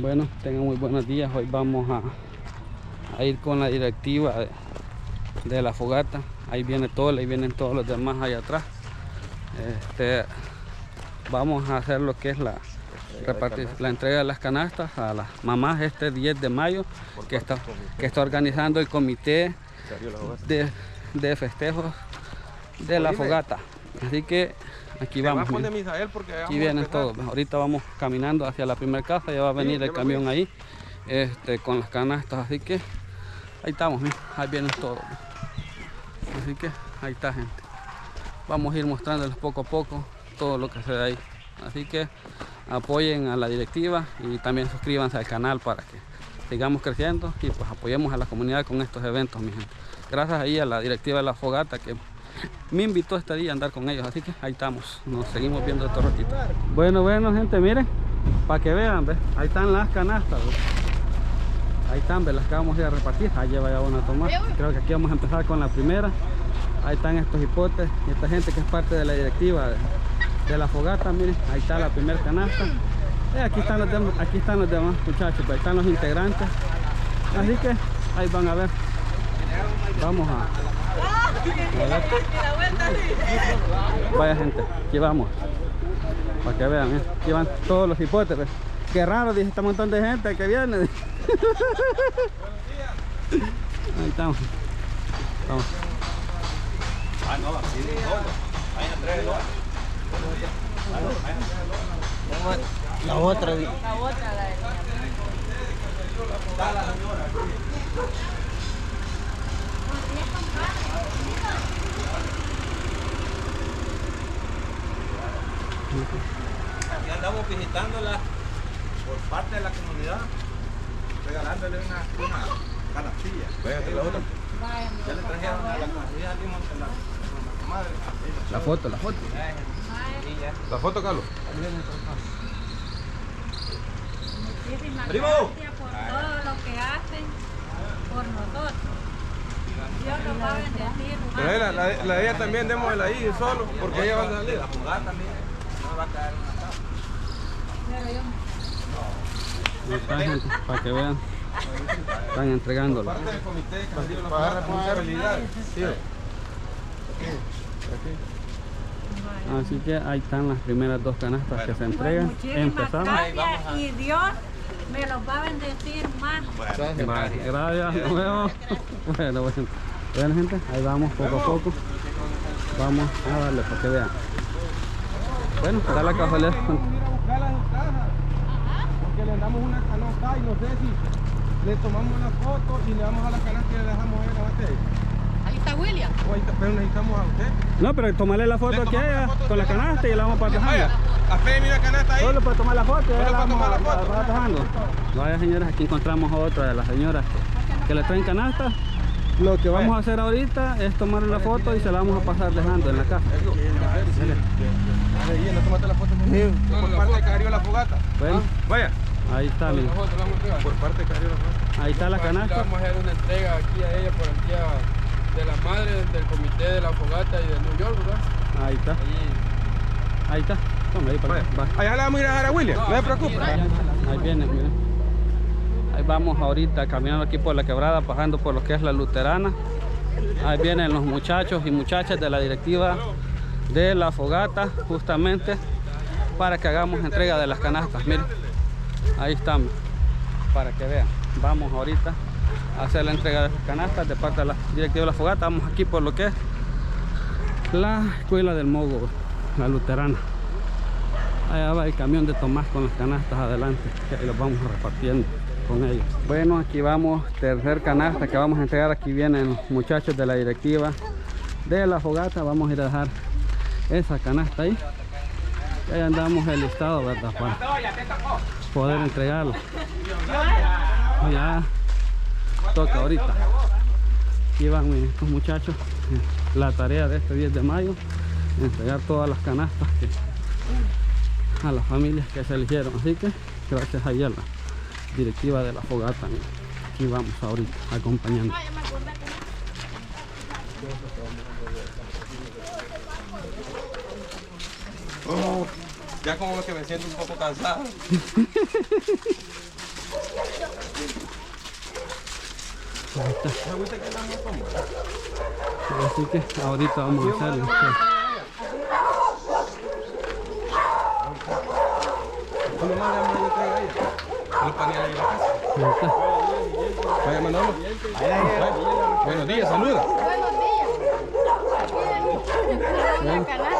Bueno, tengan muy buenos días. Hoy vamos a ir con la directiva de la fogata. Ahí viene todo, ahí vienen todos los demás allá atrás. Vamos a hacer lo que es la entrega de las canastas a las mamás este 10 de mayo que está organizando el comité de festejos de la fogata. Así que aquí vamos. Aquí vienen todos. Ahorita vamos caminando hacia la primera casa. Ya va a venir el camión ahí con las canastas. Así que ahí estamos. Ahí vienen todos. Así que ahí está, gente. Vamos a ir mostrándoles poco a poco todo lo que se da ahí. Así que apoyen a la directiva y también suscríbanse al canal para que sigamos creciendo y pues apoyemos a la comunidad con estos eventos, mi gente. Gracias ahí a la directiva de la fogata que me invitó este día a andar con ellos. Así que ahí estamos, nos seguimos viendo este ratito. Bueno, gente, miren, para que vean, ¿ves? Ahí están las canastas, ¿ves? Ahí están, ¿ves? Las que vamos a ir a repartir. Ahí lleva ya una a tomar. Creo que aquí vamos a empezar con la primera. Ahí están estos hipotes y esta gente que es parte de la directiva de la fogata. Miren, ahí está la primera canasta. Aquí están los demás muchachos, ahí están los integrantes. Así que ahí van a ver. Vamos a ver. Vaya, gente, aquí vamos. Para que vean, aquí van todos los hipotes. ¿Ves? Qué raro, dice este montón de gente que viene. Ahí estamos. Vamos. La otra. Aquí andamos visitándola por parte de la comunidad, regalándole una canastilla. ¿Y la otra? Ya le trajeron a la comunidad la madre. La foto. La foto, Carlos. ¡Primo! Por todo lo que hacen por nosotros. Dios nos va a bendecir. Pero la de ella también démosla ahí solo, porque ella va a salir. La jugada también no va a caer en la casa. Ahí está, gente, para que vean. Están entregándolo. Parte del comité de Cabildo para responsabilidades. Sí. Así que ahí están las primeras dos canastas que se entregan. Empezamos. Gracias y Dios me los va a bendecir más. Gracias, nos vemos. Bueno, gente, ahí vamos poco a poco. Vamos a darle para que vean. Bueno, está la casualidad. Vamos a ir a buscarla en casa. Porque le damos una canasta y no sé si le tomamos una foto y le damos a la canasta y le dejamos a ella antes. Ahí está William. Pero necesitamos a usted. No, pero tomarle la foto aquí a ella con la canasta y la vamos para dejando. Haceme una canasta ahí. Solo para tomar la foto y Solo la para vamos tomar la a foto. dejando. Vaya, señoras, aquí encontramos a otra de las señoras que le traen canasta. Lo que vamos a hacer ahorita es tomarle la foto y se la vamos a pasar dejando en la casa. ¿No tomaste la foto? Por parte de Carillo la fogata. Bueno, Vaya. ahí está, mira. Por parte de Carillo la fogata. Ahí está la canasta. Vamos a hacer una entrega aquí a ella por el día de las madres del comité de la fogata y de New York, ¿verdad? Ahí está. Ahí está. Toma ahí para allá. Va. Allá le vamos a ir a dejar a William, no se preocupe. Ahí viene, miren. Ahí vamos ahorita caminando aquí por la quebrada, pasando por lo que es la Luterana. Ahí vienen los muchachos y muchachas de la directiva de la fogata, justamente para que hagamos entrega de las canastas. Miren, ahí están, para que vean. Vamos ahorita a hacer la entrega de las canastas de parte de la directiva de la fogata. Vamos aquí por lo que es la escuela del Mogo, la Luterana. Allá va el camión de Tomás con las canastas adelante, y los vamos repartiendo con ellos. Bueno, aquí vamos, tercer canasta que vamos a entregar. Aquí vienen los muchachos de la directiva de la fogata. Vamos a ir a dejar esa canasta ahí. Y ahí andamos el listado, ¿verdad? Para poder entregarla. Ya toca ahorita. Aquí van, miren, estos muchachos. La tarea de este 10 de mayo, entregar todas las canastas a las familias que se eligieron. Así que gracias a ella, la directiva de la fogata. Miren, aquí vamos ahorita acompañando. Ya como que me siento un poco cansado. Ahí está. Así que ahorita vamos a hacerlo. Ahí está. Vaya Manolo. Buenos días, saluda. Buenos días. Aquí en la canal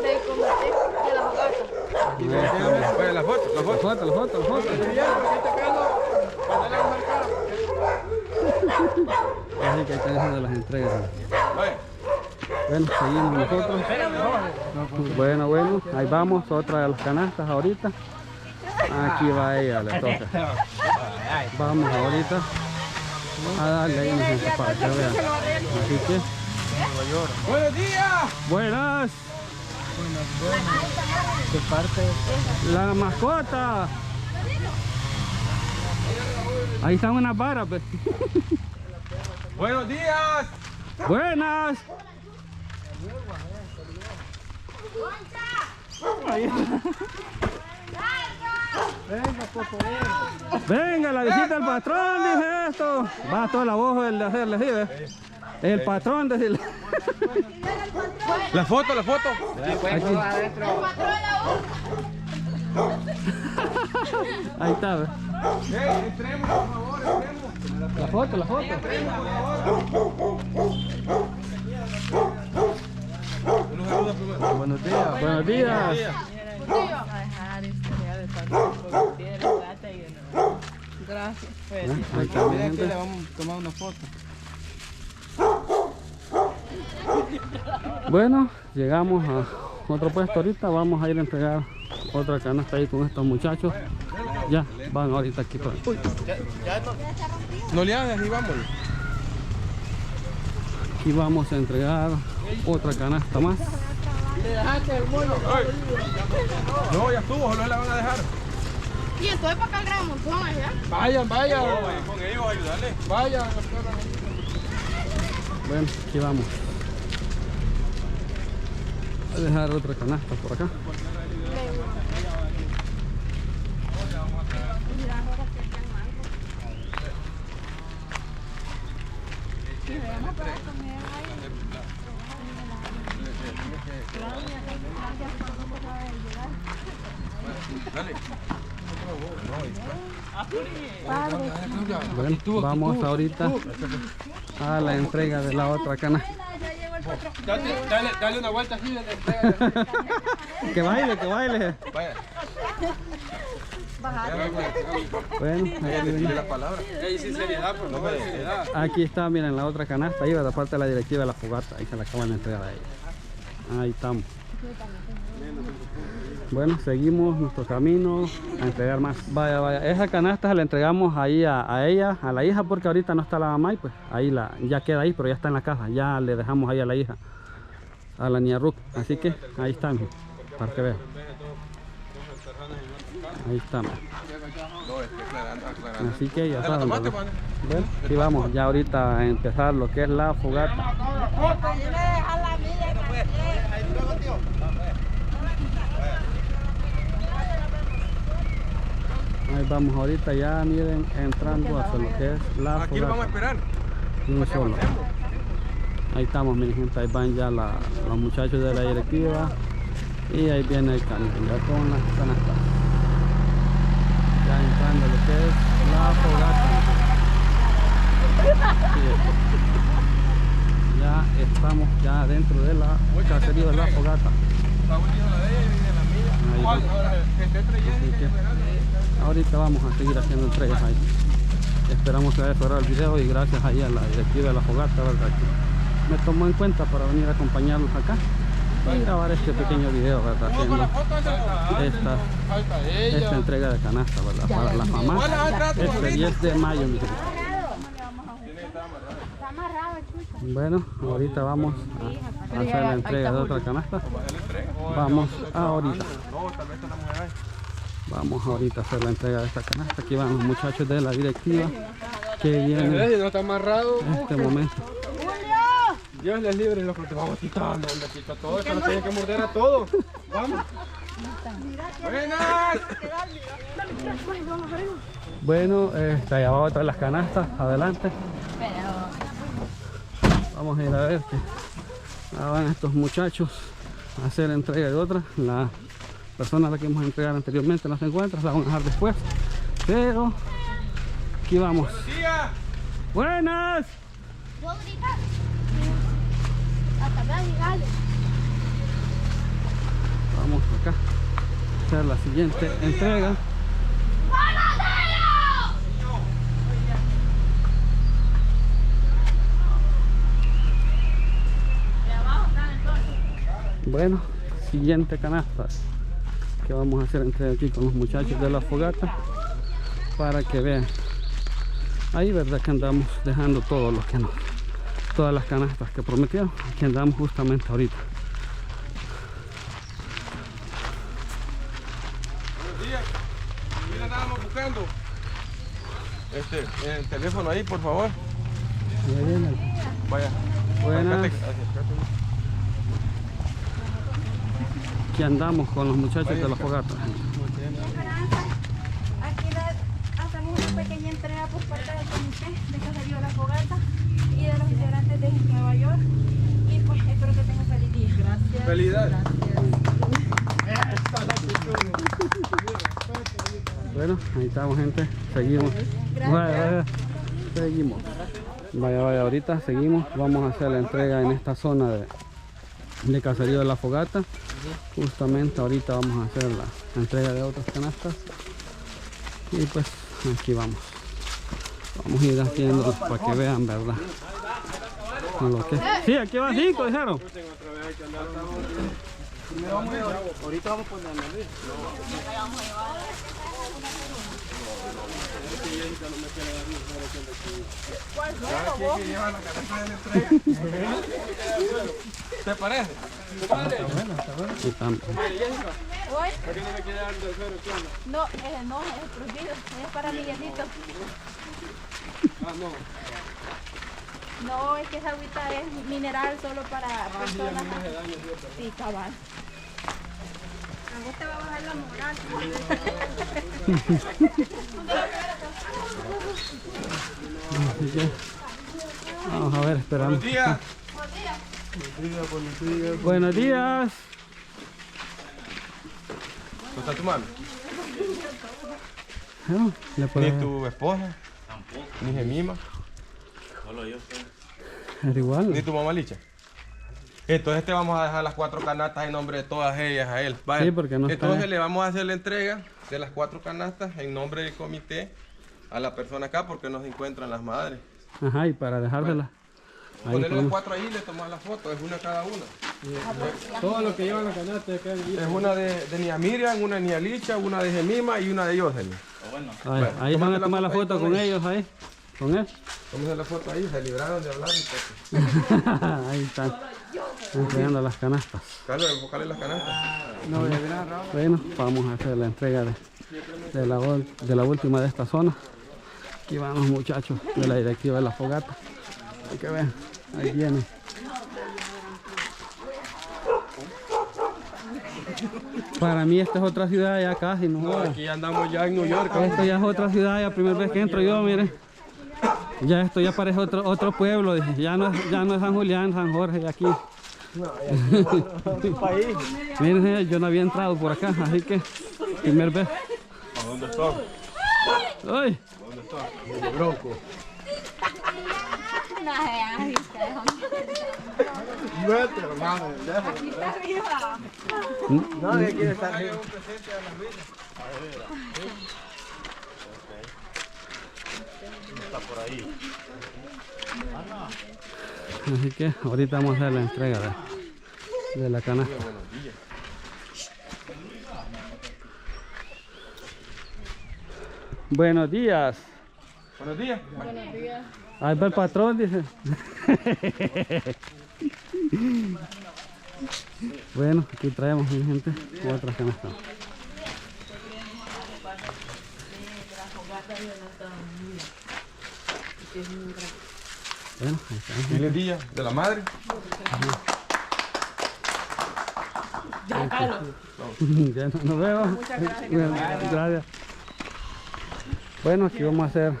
del comité de la fogata. Vaya la foto, La foto. Así que ahí están haciendo las entregas. Bueno, seguimos nosotros. Bueno, ahí vamos, otra de las canastas ahorita. Aquí va ella, le toca. Vamos ahorita a darle ahí, mi gente, para que vean. Así que, ¡Buenos días! buenas. ¿Qué parte? La mascota. Ahí están unas varas, pues. ¡Buenos días! Buenas. Venga, la visita del patrón, dice esto. Va toda la voz el de hacerle así, ¿ves? El patrón, decirle. La foto. Aquí. Ahí está, ¿ves? Entremos, por favor, entremos. La foto. Buenos días. Buenos días. A dejar historia de parte del comité de la fogata y de nuevo. Gracias. Ahí está, mi gente. Le vamos a tomar una foto. Bueno, llegamos a otro puesto ahorita. Vamos a ir a entregar otra canasta ahí con estos muchachos. Ya, van ahorita aquí. No le hagas y vámonos. Aquí vamos a entregar otra canasta más. No, ya estuvo, solo la van a dejar. Y entonces para acá el gran montón, ¿ya? Vayan. Con ellos, ayudarle. Vayan. Bueno, aquí vamos. Voy a dejar otra canasta por acá. Bueno, vamos ahorita a la entrega de la otra canasta. Dale una vuelta así. Que baile. Vaya. Bueno, aquí, viene. La palabra. Sinceridad, por favor, sinceridad. Aquí está, miren, la otra canasta ahí, de parte de la directiva de la fogata. Ahí se la acaban de entregar a ella. Ahí estamos. Bueno, seguimos nuestro camino a entregar más. Vaya, esa canasta se la entregamos ahí a ella, a la hija, porque ahorita no está la mamá y pues ahí ya queda ahí, pero ya está en la casa. Ya le dejamos ahí a la hija, a la niña Ruth. Así que ahí está, para que vean. Ahí estamos. Así que ya saben. Bueno, aquí vamos ya ahorita a empezar lo que es la fogata. Ahí vamos ahorita ya, miren, entrando hacia lo que es la fogata. Aquí lo vamos a esperar. Un solo. Ahí estamos, mi gente, ahí van ya los muchachos de la directiva. Y ahí viene el canito, ya con las canastas. Ya entrando lo que es la fogata. Ya estamos ya dentro de la cacería de la fogata. Ahí va. Así que ahorita vamos a seguir haciendo entregas ahí. Esperamos que haya cerrado el video y gracias ahí a la directiva de la fogata, ¿verdad? Que me tomó en cuenta para venir a acompañarlos acá y grabar este pequeño video, ¿verdad? Haciendo esta entrega de canasta, ¿verdad? Para las mamás. Este 10 de mayo, mi gente. Bueno, ahorita vamos a hacer la entrega de otra canasta. Vamos ahorita. Vamos ahorita a hacer la entrega de esta canasta. Aquí van los muchachos de la directiva que vienen No está amarrado. en este momento. Dios les libre lo que te vamos quitando, hombre, quita todo eso, no tiene que morder a todo. Vamos. Buenas. Bueno, allá va otra de las canastas, adelante. Vamos a ir a ver que van estos muchachos a hacer entrega de otra. La persona a la que vamos a entregar anteriormente no se encuentra, la vamos a dejar después. Pero aquí vamos. ¡Buenos días! ¡Buenas! Hasta luego, dale. Vamos acá a hacer la siguiente entrega. Bueno, siguiente canasta que vamos a hacer entrega aquí con los muchachos de la fogata para que vean. Ahí verdad que andamos dejando todo lo que no, todas las canastas que prometieron. Aquí andamos justamente ahorita. Buenos días. ¿Quién andábamos buscando? El teléfono ahí, por favor. Ahí viene. Vaya. Buenas. Acércate. Aquí andamos con los muchachos de la fogata. Aquí hacemos una pequeña entrega por parte del comité de Caserío de la Fogata y de los integrantes de Nueva York. Y pues espero que tengan feliz día. Gracias. Felicidades. Bueno, ahí estamos, gente. Seguimos. Vaya. Seguimos. Vaya, ahorita seguimos. Vamos a hacer la entrega en esta zona de Caserío de la Fogata. Justamente ahorita vamos a hacer la entrega de otras canastas. Y pues aquí vamos. Vamos a ir haciendo para que vean, ¿verdad? Con lo que... Sí, aquí va 5, dijeron. Ahorita vamos a ponerle. ¿Te parece? Aquí estamos. ¿Hoy? ¿Por qué no me quiere dar un tercero? ¿Qué onda? No, es prohibido. Es para Miguelito. Ah, no. No, es que esa agüita es mineral solo para personas. Sí, cabal. A vos te va a bajar la moral. Así que vamos a ver, esperamos. Buenos días. Buenos días. ¿Cómo está tu mami? No, le Ni puedes tu esposa. Ni Gemima. igual. Ni tu mamá Licha. Entonces te vamos a dejar las 4 canastas en nombre de todas ellas a él. Vaya. Sí, porque no está- Entonces le vamos a hacer la entrega de las 4 canastas en nombre del comité a la persona acá porque no se encuentran las madres. Ajá, y para dejárselas. Ahí Ponerle las ponemos. 4 ahí y le tomamos la foto, es una cada una. Todo lo que llevan la canasta de quedan ahí. Es una de Nia Miriam, una de Nia Licha, una de Gemima y una de Jocelyn. Ahí van a tomar la foto con ellos. ellos ahí. Con él. Tómense la foto ahí, se libraron de hablar. Entonces. Ahí están. Entregando las canastas. Carlos, enfocale las canastas. No, ya viene Raúl. Bueno, vamos a hacer la entrega de la última de esta zona. Aquí van los muchachos de la directiva de la fogata. Hay que ver, ahí viene. Para mí esta es otra ciudad ya casi, no No, jodas. aquí ya andamos ya en New York. Esto ya es otra ciudad, ya primera vez que entro yo, mire. Ya esto ya parece otro pueblo, dije. Ya no es San Julián, San Jorge, aquí. Miren, yo no había entrado por acá, así que primer vez. ¿A dónde están? ¡Ay! ¿Dónde están? De Bronco. Vete, hermano, déjalo. Aquí está arriba. Nadie quiere estar Hay aquí. un presente a las villas. Así que ahorita vamos a hacer la entrega de la canasta. Buenos días. Buenos días. Ahí va el patrón, dice. Bueno, aquí traemos, mi gente, otras canastas. Bueno, ahí está. Feliz día de la madre. Ya nos vemos. Muchas gracias. Bueno, gracias. Bueno, aquí vamos a hacer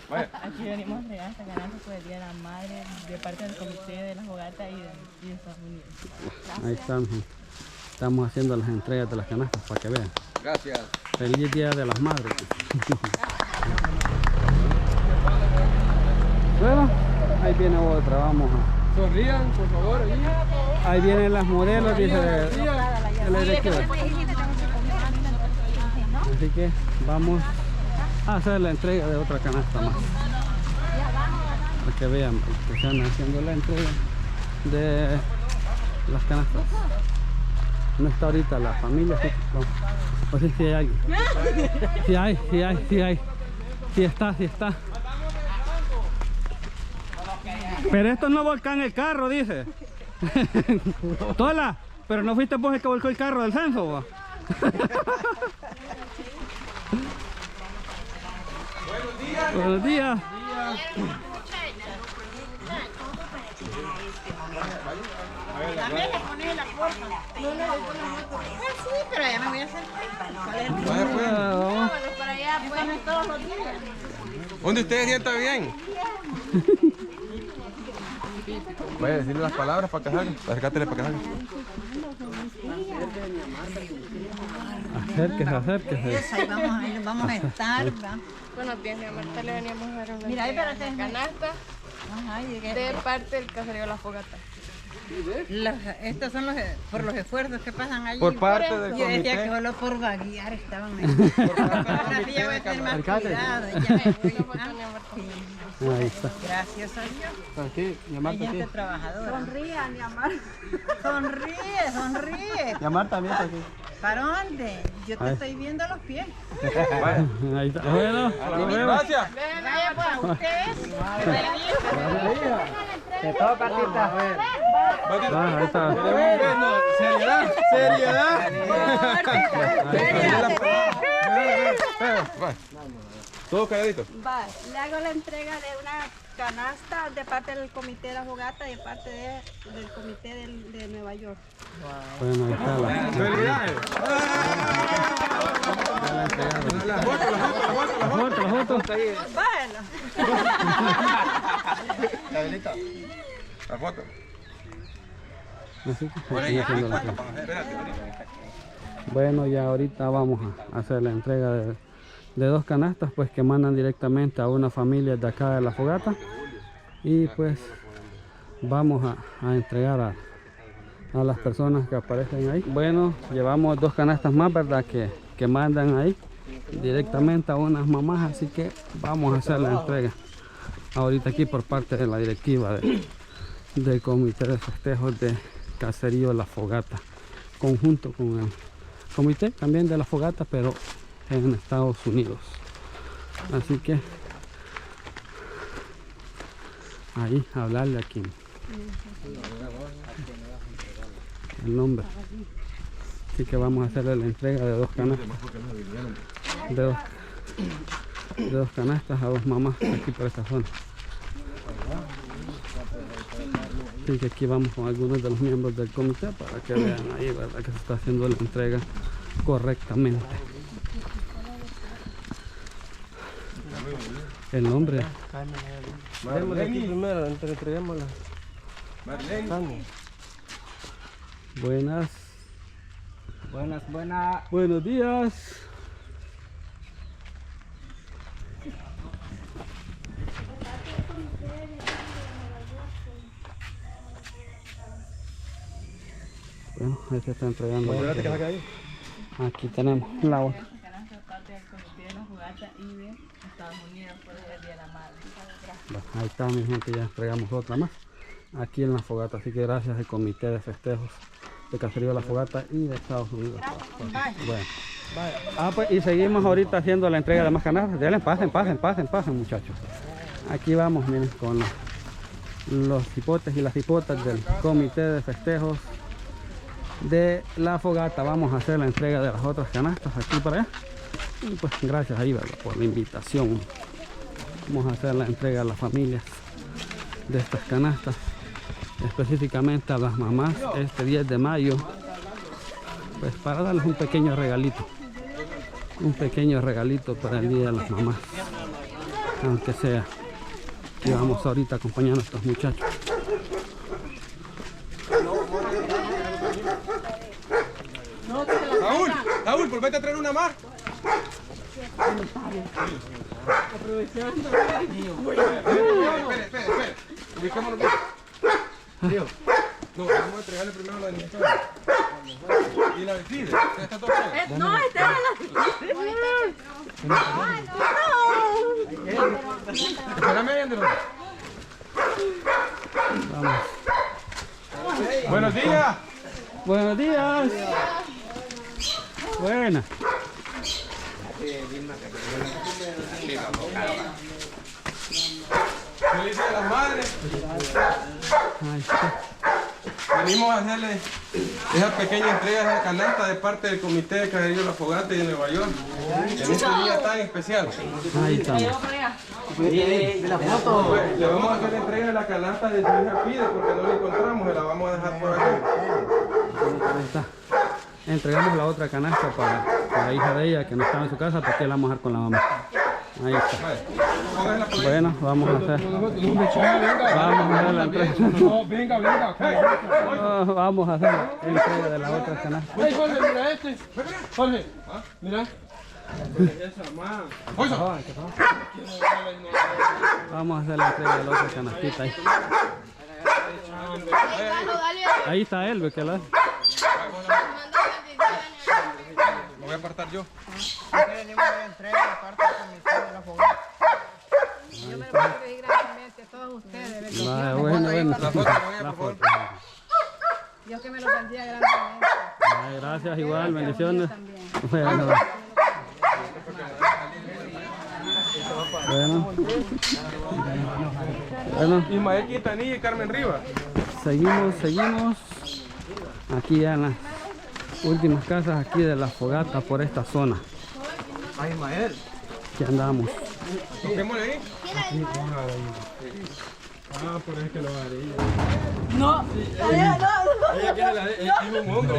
Aquí venimos a entregar esta canasta por el Día de la Madre de parte del Comité de la Fogata y de Estados Unidos. Ahí estamos. Estamos haciendo las entregas de las canastas para que vean. Gracias. Feliz Día de las Madres. Bueno, ahí viene otra, vamos a... Sonrían, por favor. Ahí vienen las modelos, dice el director. Así que vamos a hacer la entrega de otra canasta más. Para que vean que están haciendo la entrega de las canastas. No está ahorita la familia, sí, no. O sí, sí hay alguien. Sí está. Pero esto no volcan el carro, dice. Tola, pero no fuiste vos el que volcó el carro del censo, vos. Buenos días. También le pones la puerta. No le doy con la moto. Sí, pero ya me voy a hacer. Vamos. Para allá, pues, todos los días. ¿Dónde ustedes sienta bien? Vaya a decirle las palabras para que salgan. Acércatele para que salgan. Acérquese. Ahí vamos a estar, ¿va? Buenos días, mi amor. Te le veníamos a dar una Mira, ahí espérate. canasta Ajá, de parte del caserío La Fogata. Estos son por los esfuerzos que pasan allí. Por parte del Yo decía que comité. solo por vaguear estaban ahí. Ahora sí ya voy a tener más cuidado. Ya me voy. Ahí está. Gracias a Dios. Aquí, mi Hay Marta gente aquí. trabajadora. Sonría, mi amor. Sonríe. Mi Marta también está aquí. ¿Para dónde? Yo te estoy viendo los pies. Ahí está. Bueno, nos vemos. Gracias. Vaya pues, ustedes. Te toca, tita. Ahí está. Seriedad. Todos calladitos. Va, le hago la entrega de una canasta de parte del Comité de la Fogata y de parte del Comité de Nueva York. Bueno, ahí está la... ¡Felicidades! La foto. Bueno. La foto. Así que aquí haciendo la entrega. Bueno, ya ahorita vamos a hacer la entrega de dos canastas pues que mandan directamente a una familia de acá de La Fogata y pues vamos a entregar a las personas que aparecen ahí. Bueno, llevamos dos canastas más, verdad, que mandan ahí directamente a unas mamás, así que vamos a hacer la entrega ahorita aquí por parte de la directiva del Comité de Festejos de Caserío La Fogata, conjunto con el comité también de La Fogata, pero en Estados Unidos. Así que ahí hablarle aquí el nombre. Así que vamos a hacerle la entrega de dos canastas, de dos canastas a dos mamás aquí por esta zona. Así que aquí vamos con algunos de los miembros del comité para que vean ahí, ¿verdad?, que se está haciendo la entrega correctamente. El nombre. Démosle aquí primero, entreguémosla. Buenas. Buenos días. Bueno, ahí se está entregando. Aquí tenemos la otra. Ahí está, mi gente, ya entregamos otra más aquí en La Fogata, así que gracias al Comité de Festejos de Caserío La Fogata y de Estados Unidos. Bueno. Pues, y seguimos ahorita haciendo la entrega de más canastas. Denle, pasen muchachos. Aquí vamos, miren, con los hipotes y las hipotas del Comité de Festejos de La Fogata. Vamos a hacer la entrega de las otras canastas aquí para allá. Y pues gracias ahí, ¿verdad?, por la invitación. Vamos a hacer la entrega a las familias de estas canastas, específicamente a las mamás este 10 de mayo, pues para darles un pequeño regalito para el Día de las Mamás. aunque sea. Y vamos ahorita acompañando a estos muchachos. Raúl, volvete a traer una más. Espere. Ubiquémonos bien. No, vamos a entregarle primero la de mi padre. Y la decide. ¿Está todo bien? No, este era Espérame ahí, Andrés. Vamos. Buenos días. Buenos días. Buena. Feliz Día de las Madres. Ahí está. Venimos a hacerle esa pequeña entrega de canasta de parte del Comité de Caserío La Fogata y de Nueva York. En este día tan especial. Ahí estamos. Le vamos a hacer la entrega de la canasta de su hija Pide porque no la encontramos y la vamos a dejar por aquí. Ahí está. Entregamos la otra canasta para la hija de ella que no estaba en su casa, porque la vamos a dejar con la mamá. Ahí está. Bueno, vamos a hacer. Vamos a hacer la entrega. Vamos a hacer la entrega de la otra canasta. Hey, Jorge, mira este. Jorge, mira. Vamos a hacer la entrega de la otra canastita ahí. Ahí está él, que la. Lo voy a apartar yo. Yo me lo voy a pedir grandemente a todos ustedes. Bueno. La foto, La por foto. Dios que me lo bendiga grandemente. Gracias, igual, bendiciones. También. Bueno, Ismael Quintanilla y Carmen Rivas. seguimos aquí ya en las últimas casas aquí de La Fogata por esta zona. Ay, Ismael. Que andamos. Toquémosle ahí. Ah, por eso es que lo haré. No, Ella quiere la de. Es un hombre.